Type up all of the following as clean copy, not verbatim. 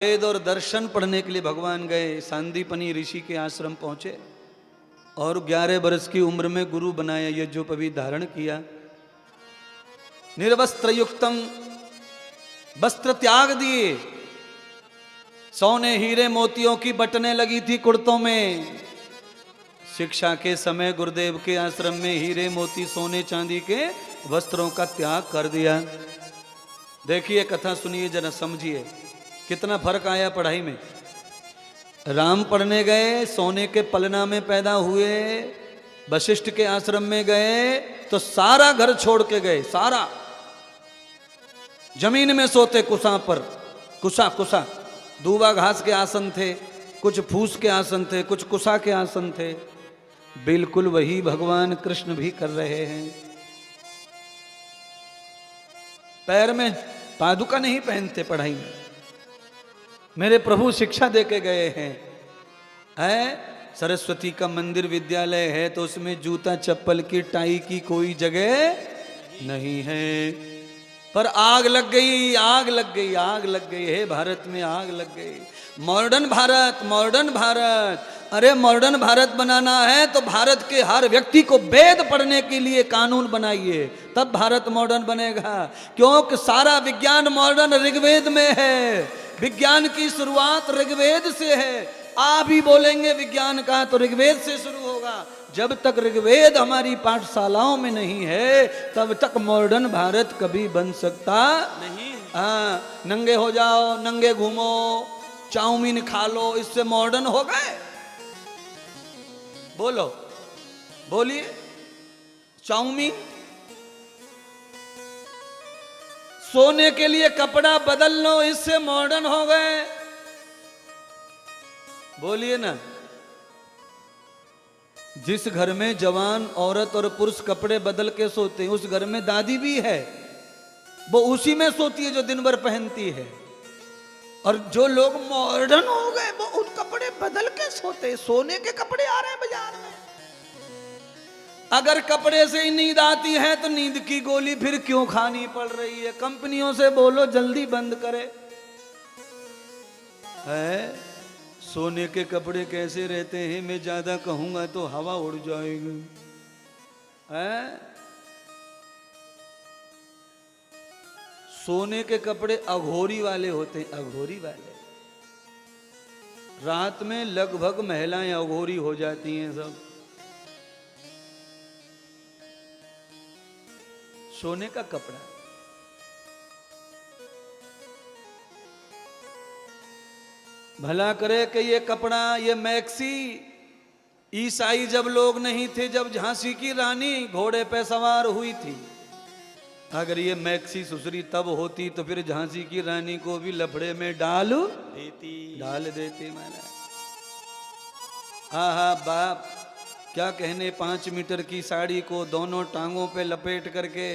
वेद और दर्शन पढ़ने के लिए भगवान गए। सांदीपनी ऋषि के आश्रम पहुंचे और 11 वर्ष की उम्र में गुरु बनाया, यज्ञोपवीत धारण किया। निर्वस्त्र युक्तम, वस्त्र त्याग दिए। सोने हीरे मोतियों की बटनें लगी थी कुर्तों में। शिक्षा के समय गुरुदेव के आश्रम में हीरे मोती सोने चांदी के वस्त्रों का त्याग कर दिया। देखिए कथा सुनिए, जरा समझिए कितना फर्क आया पढ़ाई में। राम पढ़ने गए, सोने के पलना में पैदा हुए, वशिष्ठ के आश्रम में गए तो सारा घर छोड़ के गए। सारा जमीन में सोते, कुसा पर, कुसा कुसा दूबा घास के आसन थे, कुछ फूस के आसन थे, कुछ कुसा के आसन थे। बिल्कुल वही भगवान कृष्ण भी कर रहे हैं। पैर में पादुका नहीं पहनते पढ़ाई में। मेरे प्रभु शिक्षा देके गए हैं। सरस्वती का मंदिर विद्यालय है तो उसमें जूता चप्पल की टाई की कोई जगह नहीं है। पर आग लग गई, आग लग गई, आग लग गई है भारत में, आग लग गई। Modern Bharat, modern Bharat. अरे मॉडर्न भारत बनाना है तो भारत के हर व्यक्ति को वेद पढ़ने के लिए कानून बनाइए, तब भारत मॉडर्न बनेगा। क्योंकि सारा विज्ञान मॉडर्न ऋग्वेद में है। विज्ञान की शुरुआत ऋग्वेद से है। आप भी बोलेंगे विज्ञान का तो ऋग्वेद से शुरू होगा। जब तक ऋग्वेद हमारी पाठशालाओं में नहीं है तब तक मॉडर्न भारत कभी बन सकता नहीं। नंगे हो जाओ, नंगे घूमो, चाउमीन खा लो, इससे मॉडर्न हो गए? बोलो, बोलिए। चाउमीन, सोने के लिए कपड़ा बदल लो, इससे मॉडर्न हो गए? बोलिए ना। जिस घर में जवान औरत और पुरुष कपड़े बदल के सोते हैं उस घर में दादी भी है, वो उसी में सोती है जो दिन भर पहनती है। और जो लोग मॉडर्न हो गए वो उन कपड़े बदल के सोते। सोने के कपड़े आ रहे हैं बाजार में। अगर कपड़े से ही नींद आती है तो नींद की गोली फिर क्यों खानी पड़ रही है? कंपनियों से बोलो जल्दी बंद करे। सोने के कपड़े कैसे रहते हैं मैं ज्यादा कहूंगा तो हवा उड़ जाएगी। सोने के कपड़े अघोरी वाले होते हैं, अघोरी वाले। रात में लगभग महिलाएं अघोरी हो जाती हैं सब। सोने का कपड़ा। भला करे कि ये कपड़ा, ये मैक्सी, ईसाई जब लोग नहीं थे, जब झांसी की रानी घोड़े पे सवार हुई थी, अगर ये मैक्सी सुसरी तब होती तो फिर झांसी की रानी को भी लफड़े में डाल देती महाराज। आहा बाप, क्या कहने। 5 मीटर की साड़ी को दोनों टांगों पे लपेट करके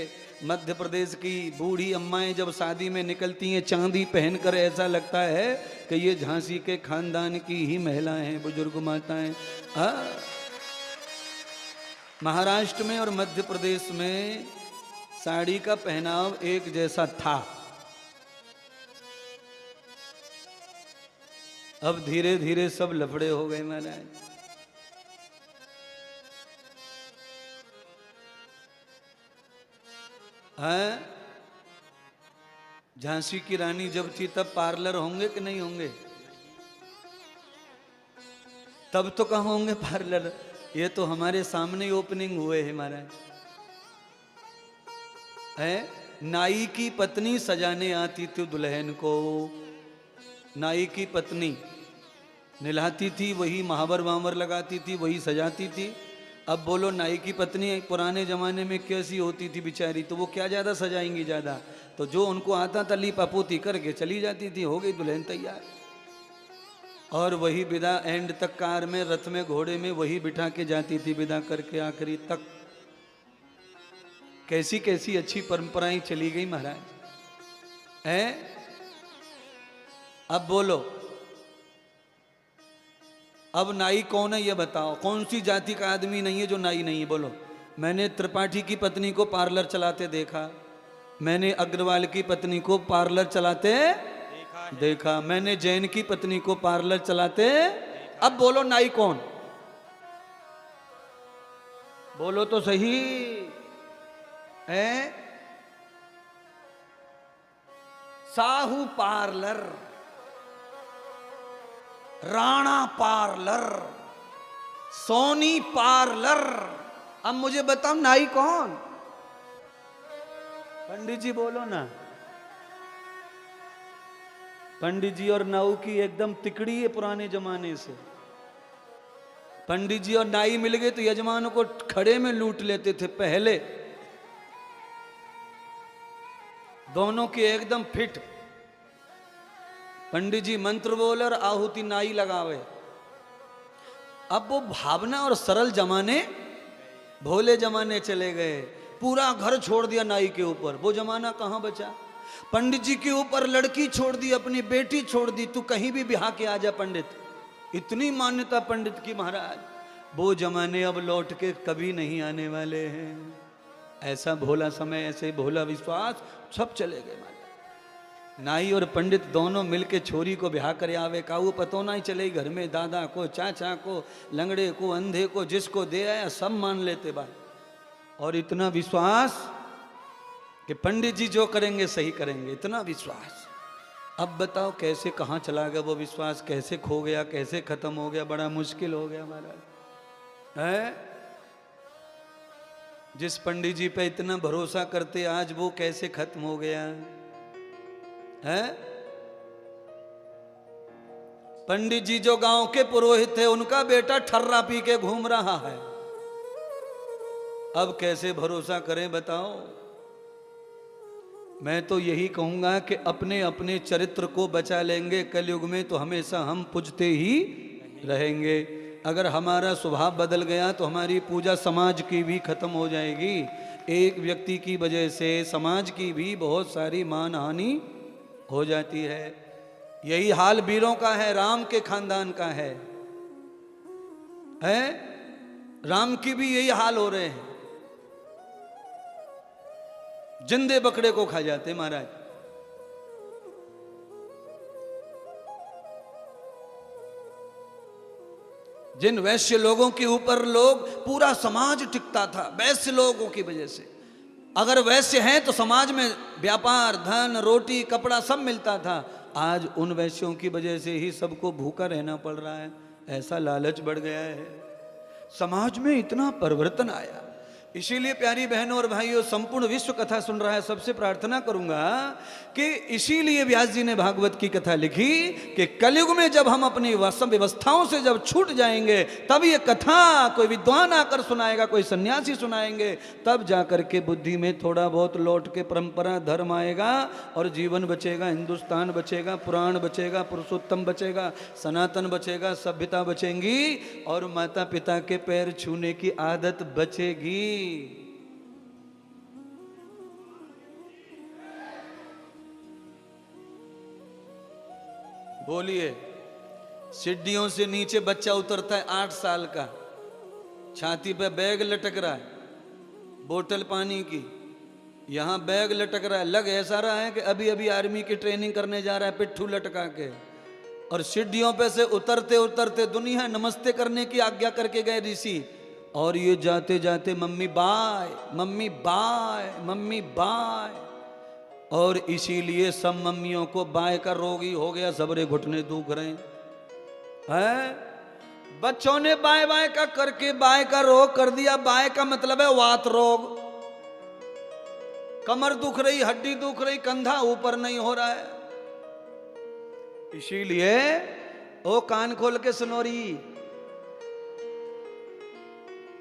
मध्य प्रदेश की बूढ़ी अम्माएं जब शादी में निकलती हैं चांदी पहनकर, ऐसा लगता है कि ये झांसी के खानदान की ही महिलाएं हैं, बुजुर्ग माताएं। महाराष्ट्र में और मध्य प्रदेश में साड़ी का पहनाव एक जैसा था। अब धीरे धीरे सब लफड़े हो गए महाराज। झांसी की रानी जब थी तब पार्लर होंगे कि नहीं होंगे? तब तो कहाँ होंगे पार्लर? ये तो हमारे सामने ही ओपनिंग हुए हैं महाराज। नाई की पत्नी सजाने आती थी दुल्हन को। नाई की पत्नी नहलाती थी, वही महावर वावर लगाती थी, वही सजाती थी। अब बोलो नाई की पत्नी पुराने जमाने में कैसी होती थी बेचारी, तो वो क्या ज्यादा सजाएंगी ज्यादा, तो जो उनको आता था लीपा पोती करके चली जाती थी, हो गई दुल्हन तैयार। और वही विदा एंड तक, कार में, रथ में, घोड़े में वही बिठा के जाती थी विदा करके आखिरी तक। कैसी कैसी अच्छी परंपराएं चली गई महाराज। अब बोलो, अब नाई कौन है ये बताओ? कौन सी जाति का आदमी नहीं है जो नाई नहीं है? बोलो। मैंने त्रिपाठी की पत्नी को पार्लर चलाते देखा, मैंने अग्रवाल की पत्नी को पार्लर चलाते देखा देखा मैंने जैन की पत्नी को पार्लर चलाते। अब बोलो नाई कौन? बोलो तो सही है। Sahu parlour, Rana parlour, Soni parlour. अब मुझे बताओ नाई कौन? पंडित जी बोलो ना। पंडित जी और नाऊ की एकदम तिकड़ी है पुराने जमाने से। पंडित जी और नाई मिल गए तो यजमानों को खड़े में लूट लेते थे पहले। दोनों के एकदम फिट। पंडित जी मंत्र बोले और आहुति नाई लगावे। अब वो भावना और सरल जमाने, भोले जमाने चले गए। पूरा घर छोड़ दिया नाई के ऊपर। वो जमाना कहां बचा? पंडित जी के ऊपर लड़की छोड़ दी, अपनी बेटी छोड़ दी। तू कहीं भी ब्याह के आ जा पंडित। इतनी मान्यता पंडित की महाराज। वो जमाने अब लौट के कभी नहीं आने वाले हैं। ऐसा भोला समय, ऐसे भोला विश्वास, सब चले गए। नाई और पंडित दोनों मिलके छोरी को ब्याह करे आवे। काऊ पतो ना ही चले घर में। दादा को, चाचा को, लंगड़े को, अंधे को, जिसको दे आया सब मान लेते बात। और इतना विश्वास कि पंडित जी जो करेंगे सही करेंगे, इतना विश्वास। अब बताओ कैसे कहाँ चला गया वो विश्वास? कैसे खो गया, कैसे खत्म हो गया? बड़ा मुश्किल हो गया महाराज है। जिस पंडित जी पे इतना भरोसा करते आज वो कैसे खत्म हो गया है? पंडित जी जो गांव के पुरोहित थे, उनका बेटा ठर्रा पी के घूम रहा है। अब कैसे भरोसा करें बताओ? मैं तो यही कहूंगा कि अपने अपने चरित्र को बचा लेंगे। कलयुग में तो हमेशा हम पूजते ही रहेंगे। अगर हमारा स्वभाव बदल गया तो हमारी पूजा समाज की भी खत्म हो जाएगी। एक व्यक्ति की वजह से समाज की भी बहुत सारी मान हानि हो जाती है। यही हाल वीरों का है, राम के खानदान का है। राम की भी यही हाल हो रहे हैं। जिंदे बकरे को खा जाते महाराज। जिन वैश्य लोगों के ऊपर लोग, पूरा समाज टिकता था वैश्य लोगों की वजह से। अगर वैश्य हैं तो समाज में व्यापार, धन, रोटी, कपड़ा सब मिलता था। आज उन वैश्यों की वजह से ही सबको भूखा रहना पड़ रहा है। ऐसा लालच बढ़ गया है। समाज में इतना परिवर्तन आया। इसीलिए प्यारी बहनों और भाइयों, संपूर्ण विश्व कथा सुन रहा है, सबसे प्रार्थना करूंगा कि इसीलिए व्यास जी ने भागवत की कथा लिखी कि कलयुग में जब हम अपनी व्यवस्थाओं से जब छूट जाएंगे, तब ये कथा कोई विद्वान आकर सुनाएगा, कोई सन्यासी सुनाएंगे, तब जाकर के बुद्धि में थोड़ा बहुत लौट के परंपरा धर्म आएगा और जीवन बचेगा, हिंदुस्तान बचेगा, पुराण बचेगा, पुरुषोत्तम बचेगा, सनातन बचेगा, सभ्यता बचेंगी और माता पिता के पैर छूने की आदत बचेगी। बोलिए। सीढ़ियों से नीचे बच्चा उतरता है 8 साल का, छाती पे बैग लटक रहा है, बोतल पानी की, यहां बैग लटक रहा है। लग ऐसा रहा है कि अभी अभी आर्मी की ट्रेनिंग करने जा रहा है, पिट्ठू लटका के। और सीढ़ियों पे से उतरते उतरते दुनिया नमस्ते करने की आज्ञा करके गए ऋषि, और ये जाते जाते mummy bye, mummy bye, mummy bye. और इसीलिए सब मम्मियों को बाय का रोग ही हो गया, सबरे घुटने दुख रहे हैं। बच्चों ने बाय बाय का करके बाय का रोग कर दिया। बाय का मतलब है वात रोग। कमर दुख रही, हड्डी दुख रही, कंधा ऊपर नहीं हो रहा है। इसीलिए ओ कान खोल के सुनोरी,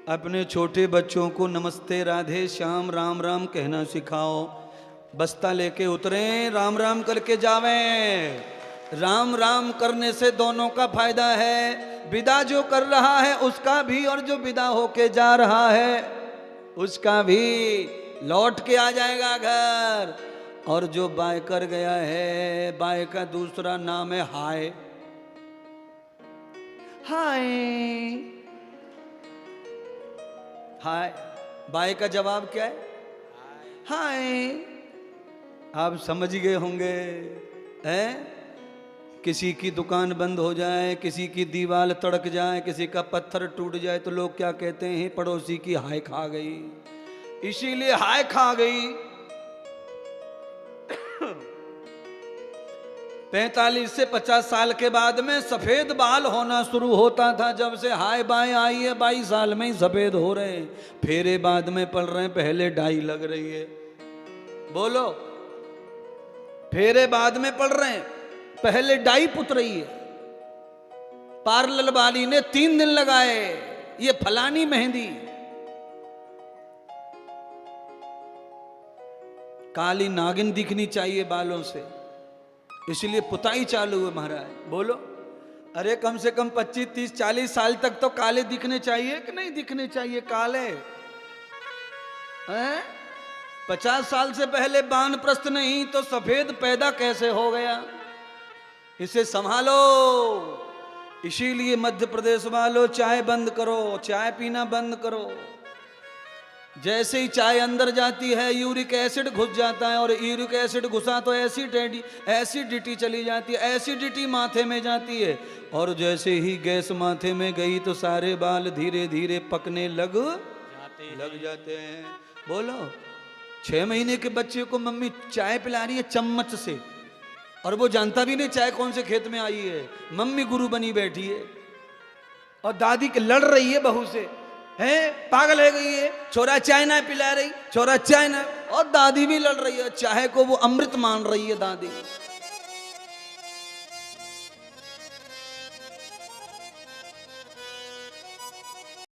अपने छोटे बच्चों को नमस्ते राधे श्याम राम राम कहना सिखाओ। बस्ता लेके उतरे, राम राम करके जावें। राम राम करने से दोनों का फायदा है। विदा जो कर रहा है उसका भी, और जो विदा होके जा रहा है उसका भी लौट के आ जाएगा घर। और जो बाय कर गया है, बाय का दूसरा नाम है हाय। हाय हाय, बाय का जवाब क्या है? हाय। आप समझ गए होंगे हैं? किसी की दुकान बंद हो जाए, किसी की दीवार तड़क जाए, किसी का पत्थर टूट जाए तो लोग क्या कहते हैं, पड़ोसी की हाय खा गई। इसीलिए हाय खा गई 45 से 50 साल के बाद में सफेद बाल होना शुरू होता था। जब से हाय बाय आई है 22 साल में ही सफेद हो रहे हैं। फेरे बाद में पड़ रहे हैं, पहले डाई लग रही है। बोलो, फेरे बाद में पड़ रहे हैं, पहले डाई पुत रही है। पार्लर वाली ने 3 दिन लगाए, ये फलानी मेहंदी। काली नागिन दिखनी चाहिए बालों से, इसलिए पुताई चालू है महाराज। बोलो, अरे कम से कम 25, 30, 40 साल तक तो काले दिखने चाहिए कि नहीं दिखने चाहिए काले हैं? 50 साल से पहले वानप्रस्थ नहीं तो सफेद पैदा कैसे हो गया? इसे संभालो। इसीलिए मध्य प्रदेश वालों, चाय बंद करो, चाय पीना बंद करो। जैसे ही चाय अंदर जाती है यूरिक एसिड घुस जाता है, और यूरिक एसिड घुसा तो एसिडिटी चली जाती है, एसिडिटी माथे में जाती है, और जैसे ही गैस माथे में गई तो सारे बाल धीरे धीरे पकने लग जाते हैं। बोलो, 6 महीने के बच्चे को मम्मी चाय पिला रही है चम्मच से, और वो जानता भी नहीं चाय कौन से खेत में आई है। मम्मी गुरु बनी बैठी है और दादी के लड़ रही है बहू से, है पागल है गई है, छोरा चाय ना पिला रही, छोरा चाय ना, और दादी भी लड़ रही है, चाय को वो अमृत मान रही है दादी।